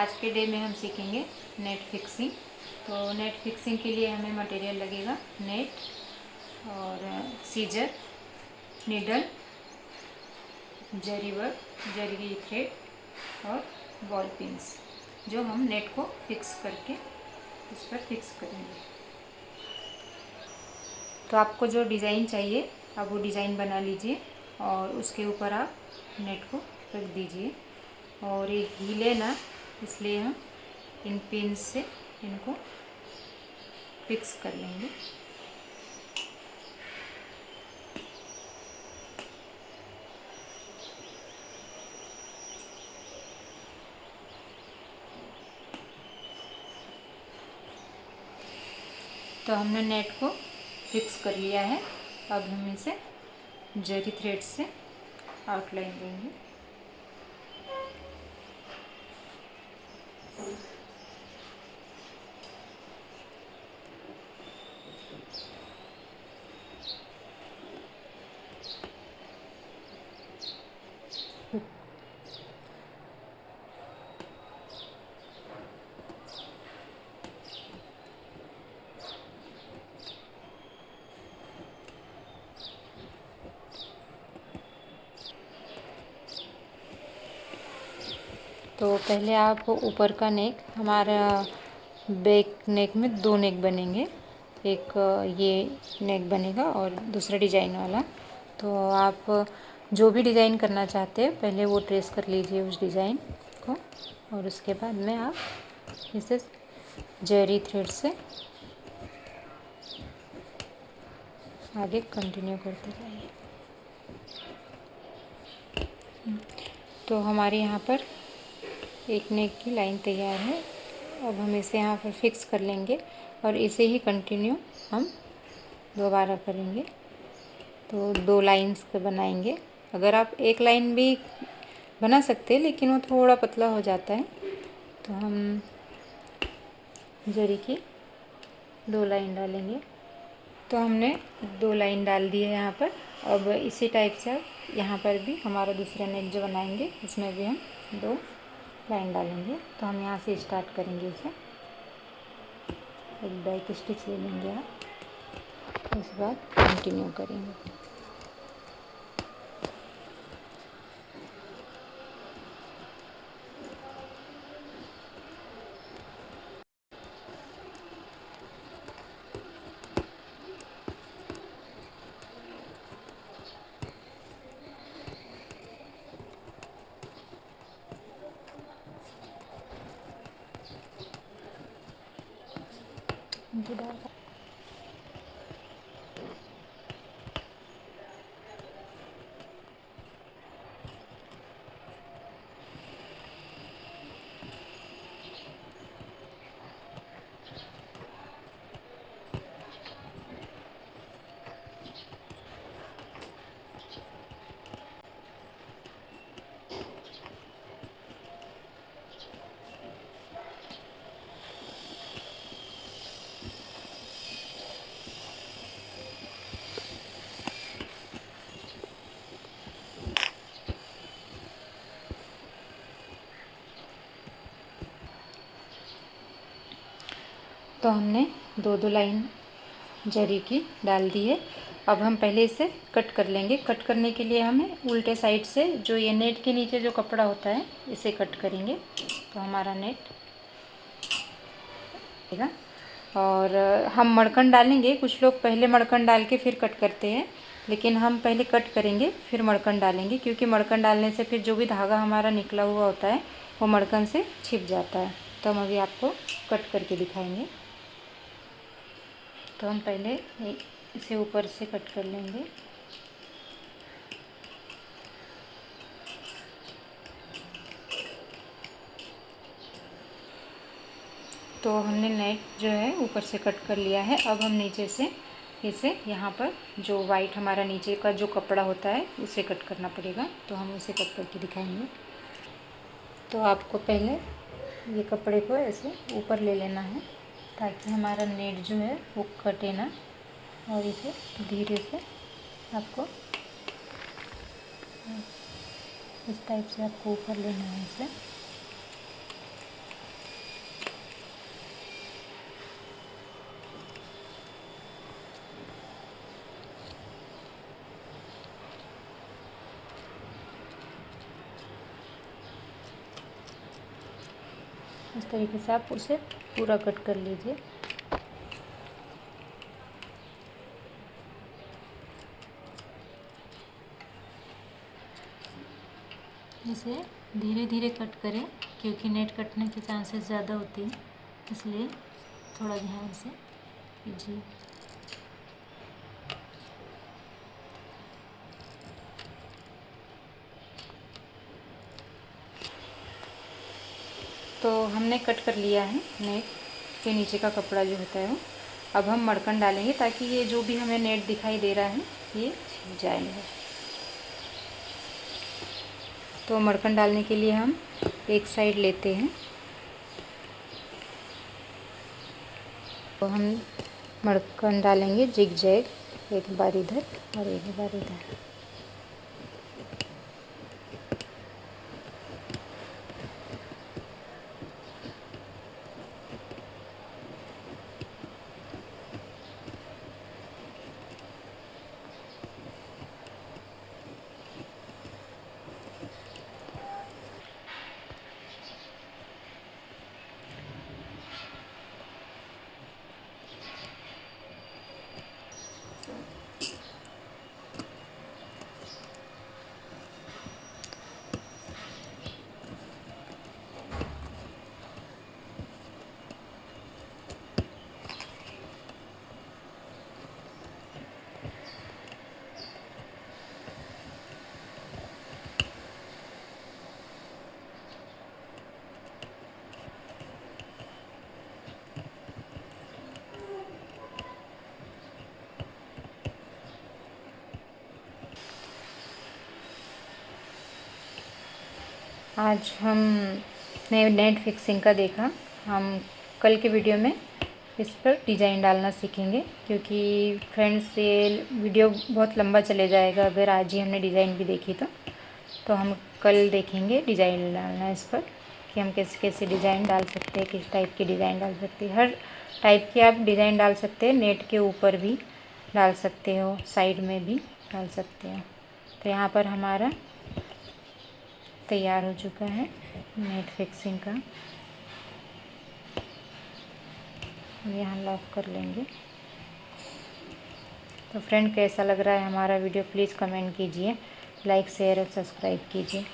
आज के डे में हम सीखेंगे नेट फिक्सिंग। तो नेट फिक्सिंग के लिए हमें मटेरियल लगेगा नेट और सीजर, नीडल, जरी वर्क, जरी थ्रेड और बॉल पिन्स, जो हम नेट को फिक्स करके इस पर फिक्स करेंगे। तो आपको जो डिज़ाइन चाहिए आप वो डिज़ाइन बना लीजिए और उसके ऊपर आप नेट को रख दीजिए। और ये हिले ना, इसलिए हम इन पिन से इनको फिक्स कर लेंगे। तो हमने नेट को फिक्स कर लिया है। अब हम इसे जरी थ्रेड से आउटलाइन देंगे। तो पहले आप ऊपर का नेक, हमारा बैक नेक में दो नेक बनेंगे, एक ये नेक बनेगा और दूसरा डिजाइन वाला। तो आप जो भी डिज़ाइन करना चाहते हैं पहले वो ट्रेस कर लीजिए उस डिज़ाइन को, और उसके बाद में आप इसे जरी थ्रेड से आगे कंटिन्यू करते जाइए। तो हमारे यहाँ पर एक नेक की लाइन तैयार है। अब हम इसे यहाँ पर फिक्स कर लेंगे और इसे ही कंटिन्यू हम दोबारा करेंगे। तो दो लाइंस के बनाएंगे। अगर आप एक लाइन भी बना सकते हैं लेकिन वो थोड़ा पतला हो जाता है, तो हम जरी की दो लाइन डालेंगे। तो हमने दो लाइन डाल दी है यहाँ पर। अब इसी टाइप से अब यहाँ पर भी हमारा दूसरा नेक जो बनाएंगे उसमें भी हम दो लाइन डालेंगे। तो हम यहाँ से स्टार्ट करेंगे इसे। एक बैक स्टिच ले लेंगे आप, उसके बाद कंटिन्यू करेंगे। तो हमने दो दो लाइन जरी की डाल दी है। अब हम पहले इसे कट कर लेंगे। कट करने के लिए हमें उल्टे साइड से जो ये नेट के नीचे जो कपड़ा होता है इसे कट करेंगे। तो हमारा नेट आएगा। और हम मड़कन डालेंगे। कुछ लोग पहले मड़कन डाल के फिर कट करते हैं, लेकिन हम पहले कट करेंगे फिर मड़कन डालेंगे, क्योंकि मड़कन डालने से फिर जो भी धागा हमारा निकला हुआ होता है वो मड़कन से छिप जाता है। तो हम अभी आपको कट करके दिखाएंगे। तो हम पहले इसे ऊपर से कट कर लेंगे। तो हमने नेट जो है ऊपर से कट कर लिया है। अब हम नीचे से इसे यहाँ पर जो वाइट हमारा नीचे का जो कपड़ा होता है उसे कट करना पड़ेगा। तो हम उसे कट करके दिखाएंगे। तो आपको पहले ये कपड़े को ऐसे ऊपर ले लेना है ताकि हमारा नेट जो है वो कटे ना, और इसे धीरे से आपको इस टाइप से आपको ऊपर लेना है इसे। तरीके से आप उसे पूरा कट कर लीजिए। इसे धीरे धीरे कट करें क्योंकि नेट कटने के चांसेस ज़्यादा होते हैं, इसलिए थोड़ा ध्यान से कीजिए। तो हमने कट कर लिया है नेट के नीचे का कपड़ा जो होता है वो। अब हम मड़कन डालेंगे ताकि ये जो भी हमें नेट दिखाई दे रहा है ये छिप जाएगा। तो मड़कन डालने के लिए हम एक साइड लेते हैं, तो हम मड़कन डालेंगे जिग जैग, एक बार इधर और एक बार इधर। आज हमने नेट फिक्सिंग का देखा। हम कल के वीडियो में इस पर डिज़ाइन डालना सीखेंगे, क्योंकि फ्रेंड्स ये वीडियो बहुत लंबा चले जाएगा अगर आज ही हमने डिज़ाइन भी देखी तो हम कल देखेंगे डिज़ाइन डालना इस पर कि हम कैसे कैसे डिज़ाइन डाल सकते हैं, किस टाइप की डिज़ाइन डाल सकते हैं। हर टाइप की आप डिज़ाइन डाल सकते हैं, नेट के ऊपर भी डाल सकते हो, साइड में भी डाल सकते हो। तो यहाँ पर हमारा तैयार हो चुका है नेट फिक्सिंग का। यहाँ लॉक कर लेंगे। तो फ्रेंड, कैसा लग रहा है हमारा वीडियो प्लीज़ कमेंट कीजिए, लाइक शेयर और सब्सक्राइब कीजिए।